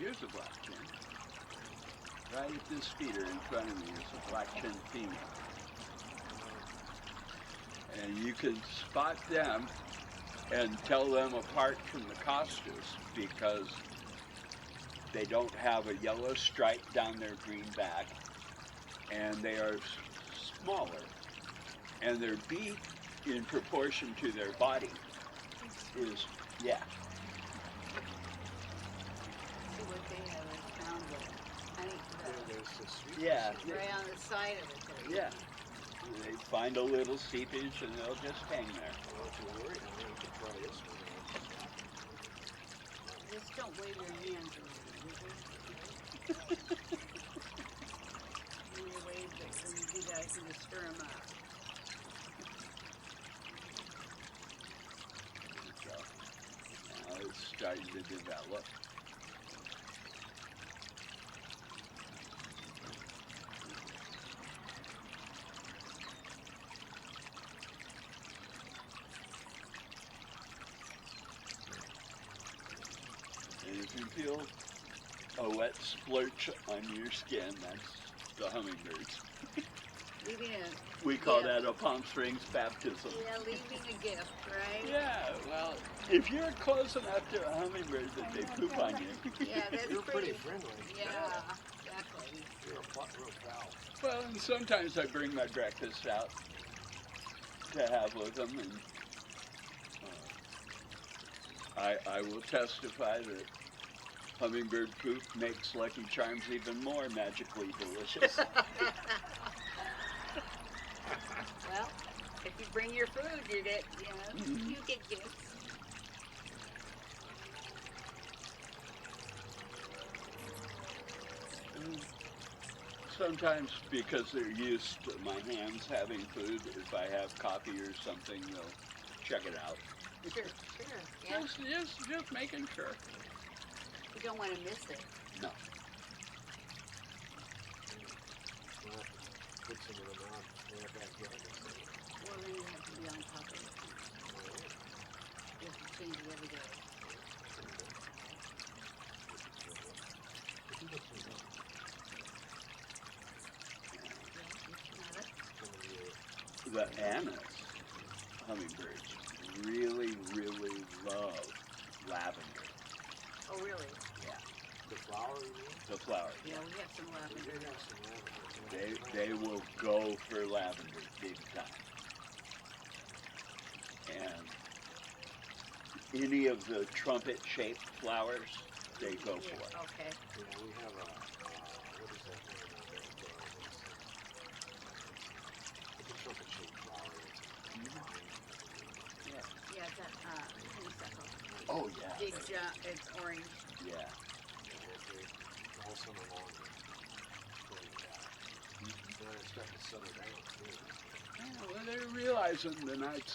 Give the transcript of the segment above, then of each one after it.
here's a black-chin. Right at this feeder in front of me is a black-chin female. And you can spot them and tell them apart from the costus because they don't have a yellow stripe down their green back, and they are smaller. And their beak, in proportion to their body, is, yeah. See what they have is found Yeah. right on the side of it. There. Yeah. They find a little seepage and they'll just hang there. Well, if you're worried, I mean, you can try this one. Just don't wave your hands around. When you wave it, when you do that, you can just stir them up. So now it's starting to develop. And if you feel a wet splurch on your skin, that's the hummingbirds. Leaving a We call gift. that a Palm Springs baptism. Yeah, leaving a gift, right? Yeah, well, if you're close enough to a hummingbird that they poop on you. Yeah, that's You're pretty friendly. Yeah, exactly. You're a real pal. Well, and sometimes I bring my breakfast out to have with them, and I will testify that hummingbird poop makes Lucky Charms even more magically delicious. Well, if you bring your food, you get, you get gifts. Sometimes because they're used to my hands having food, if I have coffee or something, they'll check it out. Sure, yeah. Just making sure. You don't want to miss it. No. We'll have to put some of them out in our backyard. Well, then you have to be on top of it. You have to change it every day. The Anna's hummingbirds really, really love lavender. Oh, really? Yeah. The flower, you mean? The flower. Yeah, we have some lavender. They have some lavender. They will go for lavender big time. And any of the trumpet-shaped flowers, they go for it. Okay. Yeah, we have a, what is that one? It's a trumpet-shaped flower. Yeah, it's that honeysuckle. Oh, yeah. Big it's orange. Yeah. All summer long. Then it's starting to settle down, too. Yeah, well, they're realizing the night's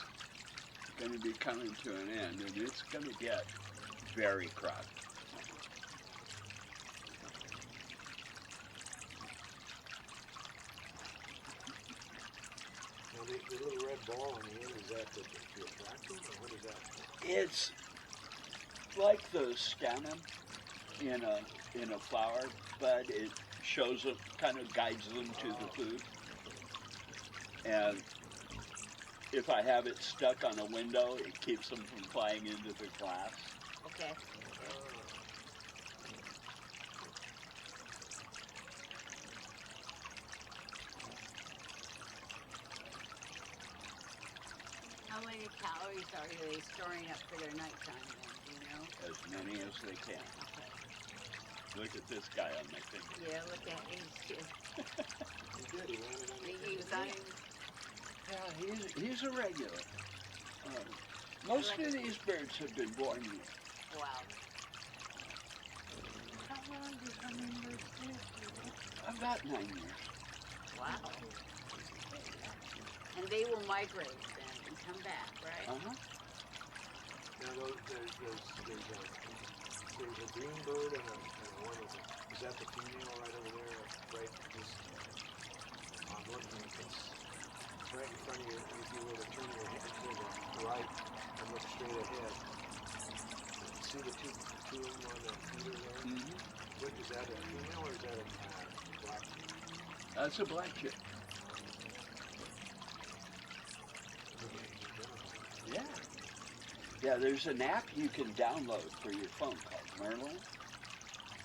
going to be coming to an end, and it's going to get very crowded. Now, the little red ball on the end, is that to attract them, or what is that? It's like the stamen in a flower, but it shows them, kind of guides them to the food. And if I have it stuck on a window, it keeps them from flying into the glass. Okay. How many calories are they storing up for their nighttime then, do you know? As many as they can. Okay. Look at this guy on my finger. Yeah, look at him. He did, he landed on He was on him. Yeah, he's a regular. Most of these birds have been born here. Wow. How long do hummingbirds live? About 9 years. Wow. And they will migrate then and come back, right? Uh-huh. Now, there's a green bird and a one is that the female right over there? Right, just, I'm looking at this. It's right in front of you. If you were to turn your head to the right and look straight ahead, see the two of them on the feeder there? Mm-hmm. What, is that a female or is that a black? That's a black chick. Yeah. Yeah, there's an app you can download for your phone called Merlin.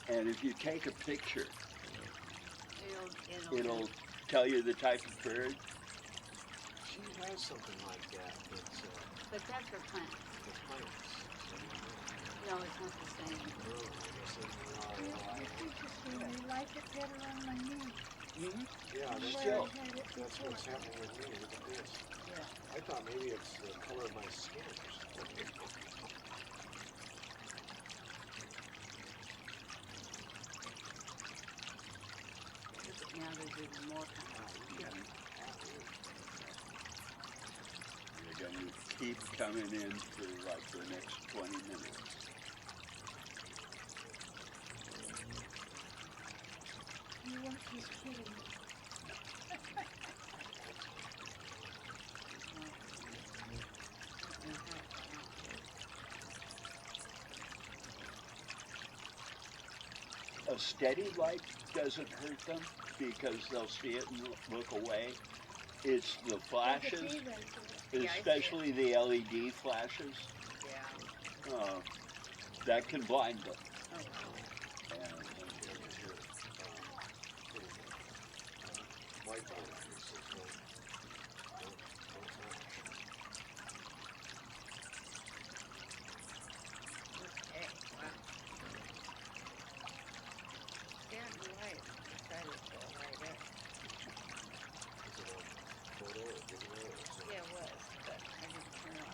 And if you take a picture, it'll tell you the type of bird. She has something like that. That's But that's for plants. for plants. No, it's not the same. Oh, I guess it's It's interesting. I like it better on my knee. Mm-hmm. yeah, than that's, where Still. I had it that's before. what's happening with me. Look at this. Yeah. I thought maybe it's the color of my skin or something. Now there's even more kinds. Yeah. They're going to keep coming in for like the next 20 minutes. You weren't just kidding. A steady light doesn't hurt them because they'll see it and look away. It's the flashes, Look at me right there. Yeah, I see it. especially the LED flashes, Yeah. that can blind them. Oh, And White powder. It says don't touch. okay. Wow. Stanton White decided to go right up. Is it a photo or video or something? Yeah, it was, but I didn't turn it on.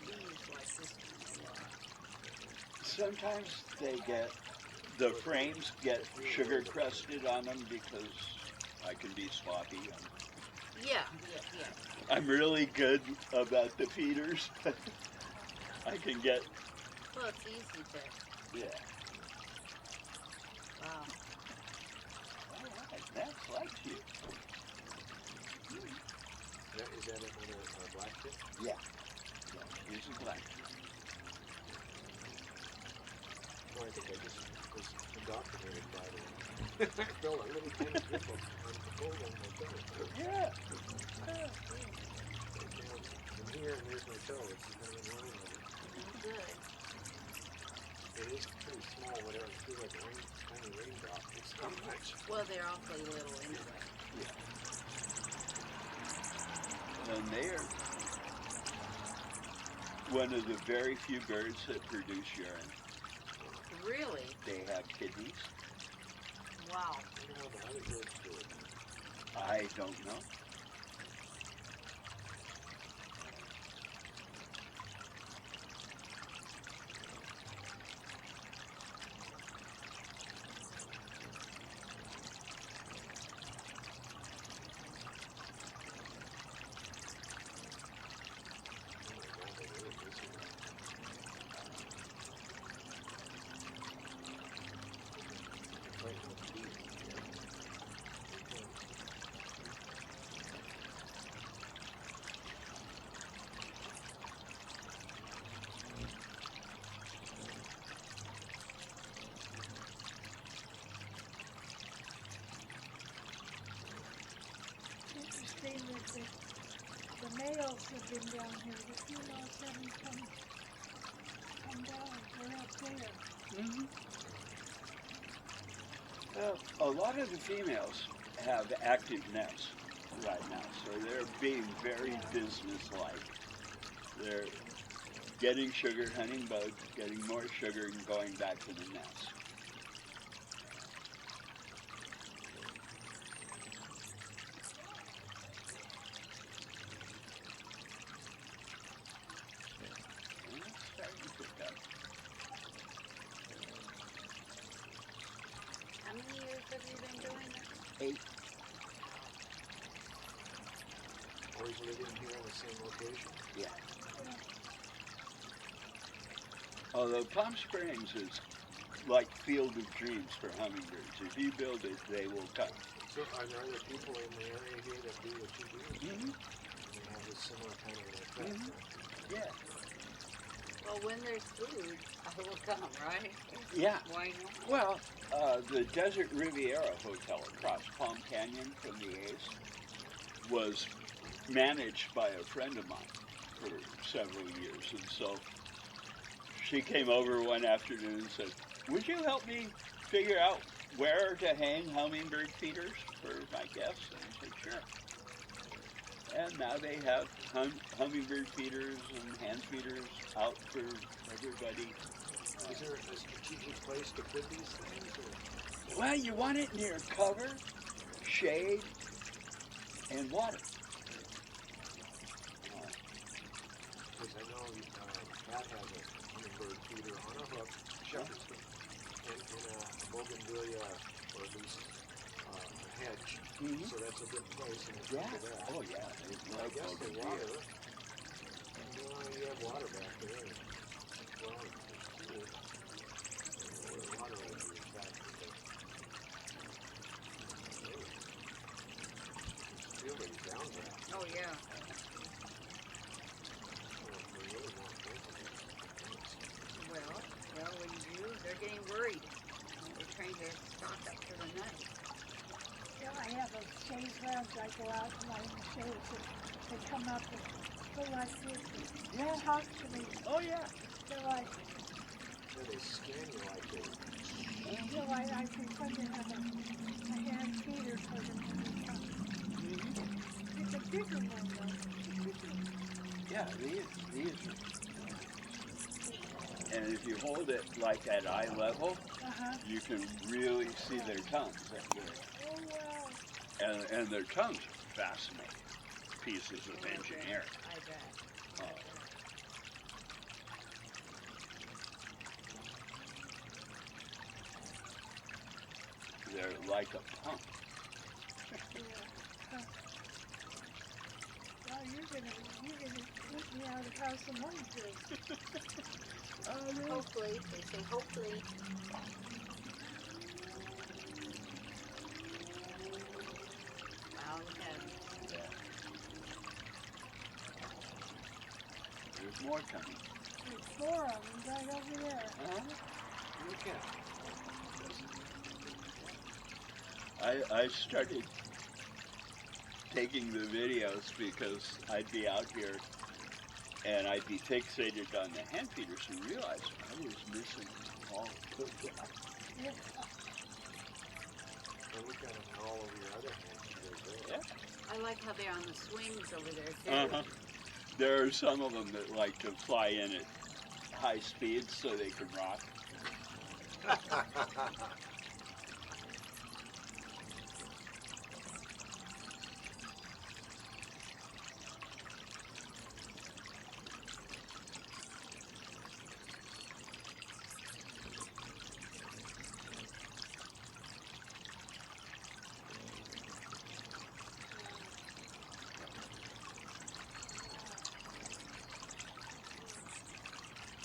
Bees like this one a lot. sometimes the frames get sugar crusted on them because I can be sloppy. Yeah, yeah. I'm really good about the feeders. I can get, Well, it's easy to, yeah. wow. All right, that's like you. Is that a black tip? Yeah. Here's a black. No, I think I just was indoctrinated by it. I felt a little tiny drip of cold on my toe. Yeah. From here and there's my toe. It's kind of line with it. Good. It is pretty small, whatever. It feels like a tiny raindrop. It's not much. Well, they're awfully little anyway. And they're one of the very few birds that produce urine. Really? They have kidneys. Wow. I wonder how the other birds do it. I don't know. Oh my God, they really do see that. Right, with bees. Interesting that the males have been down here. The females haven't come down. They're up there. A lot of the females have active nests right now, so they're being very businesslike. They're getting sugar, hunting bugs, getting more sugar, and going back to the nest. And it's starting to pick up. How many years have you been doing this? 8. Always living here in the same location? Yeah. Although Palm Springs is like Field of Dreams for hummingbirds. If you build it, they will come. So are there people in the area here that do what you do? Mm-hmm. And they have this similar kind of an effect? Mhm. Yeah. Well, when there's food, I will come, right? Yeah. Why not? Well, the Desert Riviera Hotel across Palm Canyon from the A's was managed by a friend of mine for several years. And so she came over one afternoon and said, would you help me figure out where to hang hummingbird feeders for my guests? And I said, sure. And now they have hummingbird feeders and hand feeders out for everybody. Is there a strategic place to put these things? Or? Well, you want it near cover, shade, and water. Because I know Pat has a hummingbird feeder on a hook, shepherd's hook, in a bougainvillea, or at least a hedge. Mhm. So that's a good place in the Yeah. for that. Oh, yeah. There's I no guess the bougainvillea. water, you have water back there. Well, it's cool. The water will be a factor, but feel that he's down there. Oh, yeah. They really won't think of it. Well, when you do, they're getting worried. They're trying to stock up for the night. Yeah, I have a shade grounds. I go out and I shades and they come up and go like this and Yeah. talk to me. Oh, yeah. They're like, Yeah, they scan you like they. you know, I pretend to have a hand feeder for them when they come. Mhm. It's a bigger one though. Yeah, these are. And if you hold it like at eye level, Uh-huh. you can really see their tongues. Oh, wow. And their tongues are fascinating pieces of engineering. I bet. Oh. They're like a pump. Yeah. Huh. Well, you're gonna put me out of house and home too. Hopefully, they say hopefully. Wow, look at them. Yeah. There's more coming. There's 4 of them right over there. Look at I started taking the videos because I'd be out here and I'd be fixated on the hand feeders and realize I was missing all of them. Yeah. And look at them all over your other hands. Yeah. I like how they're on the swings over there, too. Uh-huh. There are some of them that like to fly in at high speeds so they can rock.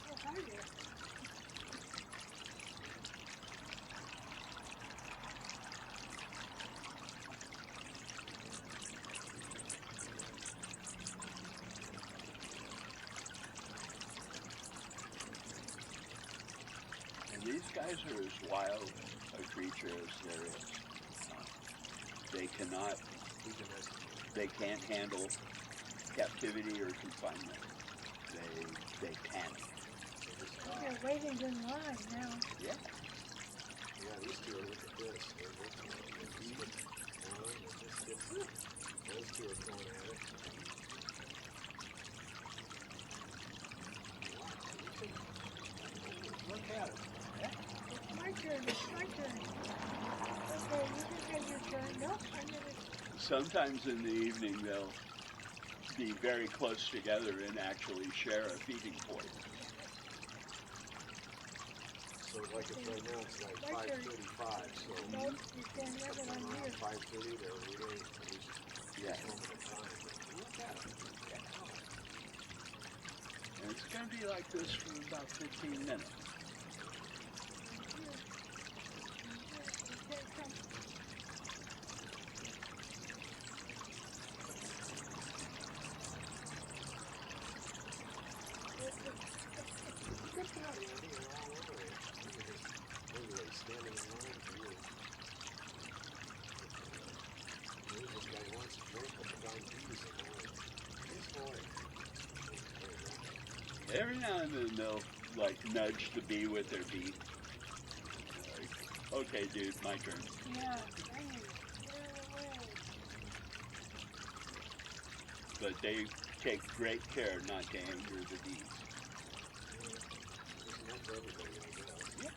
Oh, hi there. And these guys are as wild a creature as there is. They cannot, they can't handle captivity or confinement. They panic. They're waiting in line now. Yeah. Yeah, these two are, look at this. They're looking at it. One, and just get, those two are going at it. Wow, look at it. It's my turn. It's my turn. Okay, you can take your turn. Nope, I'm gonna. Sometimes in the evening they'll be very close together and actually share a feeding point. So like it's right now, it's like My turn. 5:35, so Nope, you can't have it on around here. 5:30, they're really at least Yeah. a moment of time. But look at it. And it's going to be like this for about 15 minutes. every now and then they'll like nudge the bee with their beak. Like, okay, dude, my turn. Yeah, dang it. Get away. But they take great care not to anger the bees. Isn't that for everybody, I guess?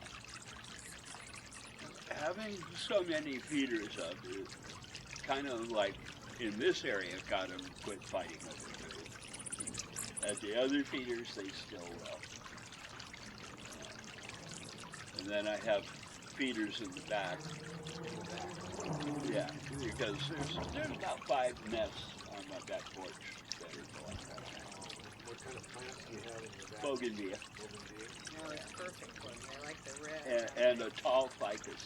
Having so many feeders up is kind of like in this area got them quit fighting over food. At the other feeders, they still will. And then I have feeders in the back. Yeah, because there's about 5 nests on my back porch that are going. What kind of plants do you have in your back? Bougainvillea Bougainvillea? No, it's perfect for me. I like the red. and a tall ficus.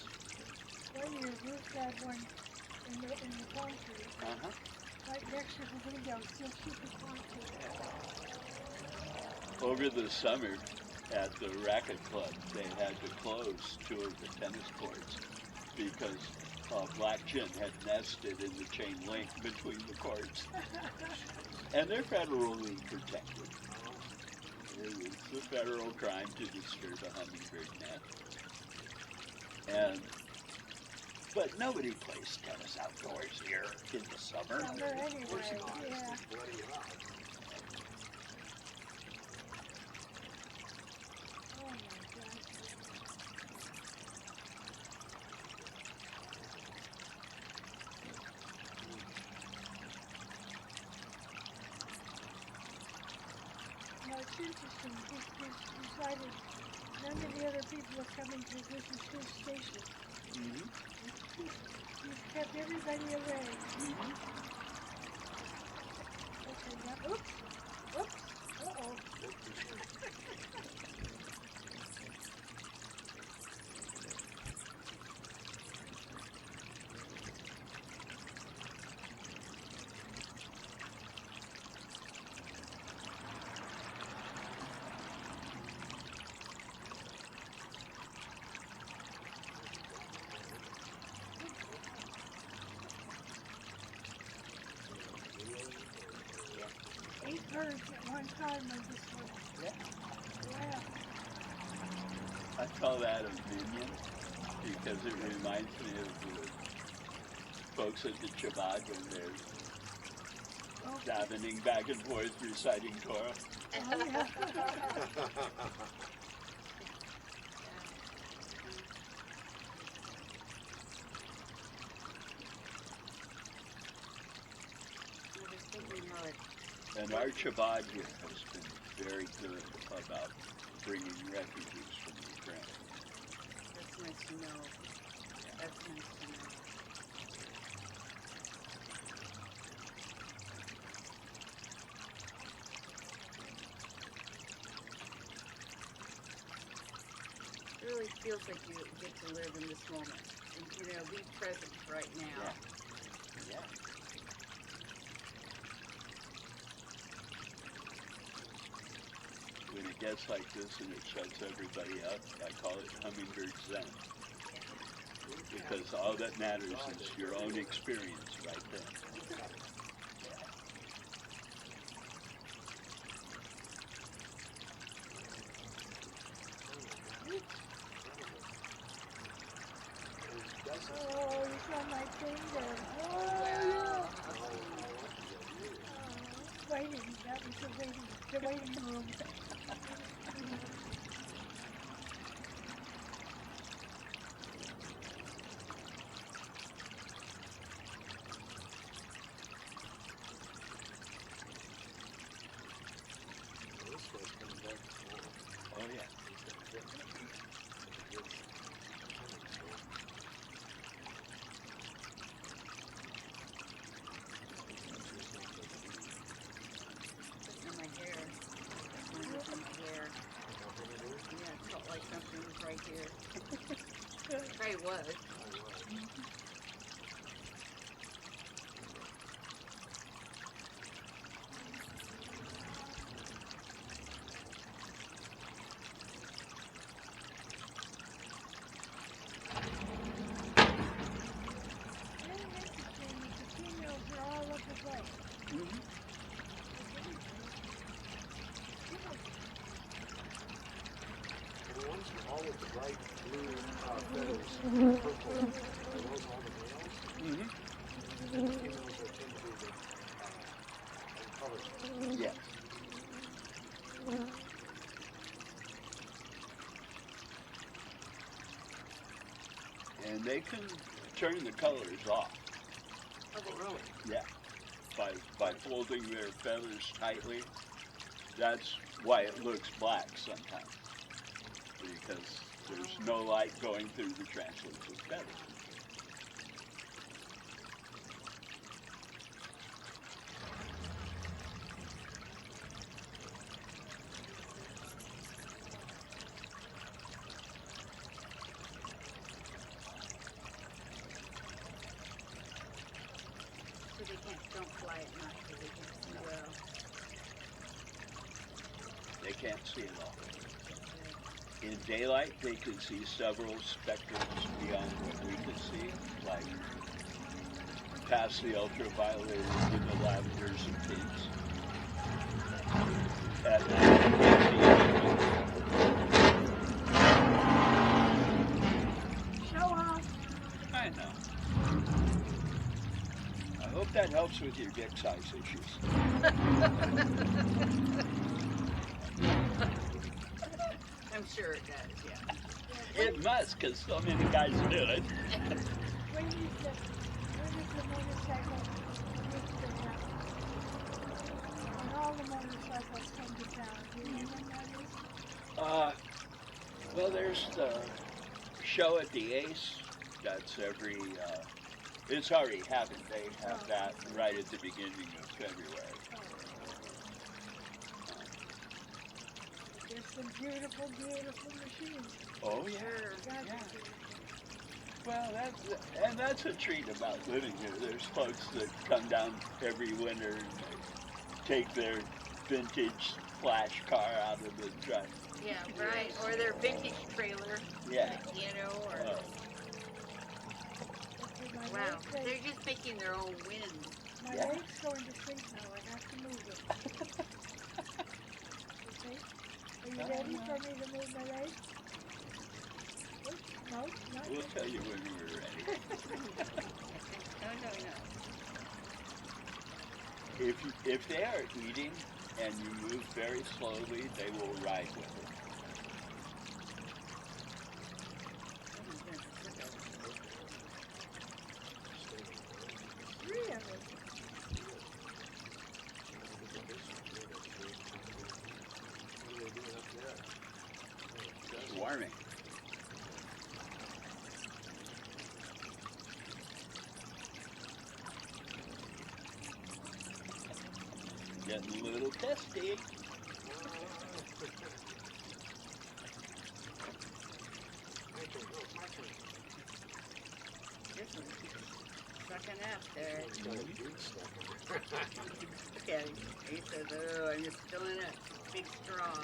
One year, Ruth had one in the palm tree, Uh-huh. right next to the window, still super palm tree. Over the summer at the racket club, they had to close 2 of the tennis courts because black gin had nested in the chain link between the courts. And they're federally protected. It's a federal crime to disturb a hummingbird nest. But nobody plays tennis outdoors here in the summer. Summer anyway, Of course not. yeah. It's bloody hot. Oh my gosh. No, it's interesting. He's decided none of the other people are coming to this is his station. Mhm. He's kept everybody away. Okay, now, oops, uh-oh. Eight birds at one time on this one. Yeah. I call that a minion because it reminds me of the folks at the Chabad when they're Oh, davening back and forth reciting Torah. oh yeah. I was thinking how it, And our Chabad here has been very good about bringing refugees from Ukraine. that's nice to know. That's nice to know. It really feels like you get to live in this moment. And, be present right now. Yeah. When it gets like this and it shuts everybody up, I call it hummingbird zen. Because all that matters is your own experience right there. Oh, you saw my finger. Oh, Wow. waiting. That was the waiting room. This guy's coming back tomorrow. Oh yeah. He's got a good In my hair. In my hair. Yeah, it felt like something was right here. Probably was. Very interesting. The females are all up the way. Mhm. all with the bright blue feathers, purple, are those all the males? Mm-hmm. And the females are tend to be the colors. Yes. And they can turn the colors off. Oh, they Really? Yeah. By folding their feathers tightly. That's why it looks black sometimes. Because there's no light going through the translucent feathers. So don't fly at night because they can't see well. They can't see at all. In daylight, they can see several spectrums beyond what we can see, like past the ultraviolet in the lavenders and pinks. At night, they can't see anything. Show off. I know. I hope that helps with your dick size issues. I'm sure it does, yeah. It must, because so many guys do it. When is the motorcycle used to happen? When all the motorcycles come to town, do you know when that is? Well, there's the show at the Ace. That's every, it's already happened. They have that right at the beginning of February. There's some beautiful, beautiful machines. Oh, yeah. That's Yeah. beautiful. Well, that's a treat about living here. There's folks that come down every winter and they take their vintage flash car out of the truck. Yeah, right. Or their vintage trailer, Yeah. you know, or Okay, my wow, leg's they're going- just making their own wind. My Yeah. leg's going to sleep now. I have to move it. Okay? Are you ready for me to move my leg? Oops, no, not We'll yet. tell you when we're ready. No. If they are eating and you move very slowly, they will ride with it. Really? What are they doing up there? Swarming. Getting a little testy. My turn. No, it's my turn. This one's sucking up there. He's got a dude stuck in there. Look at him. He says, oh, I'm just filling up. Big straw.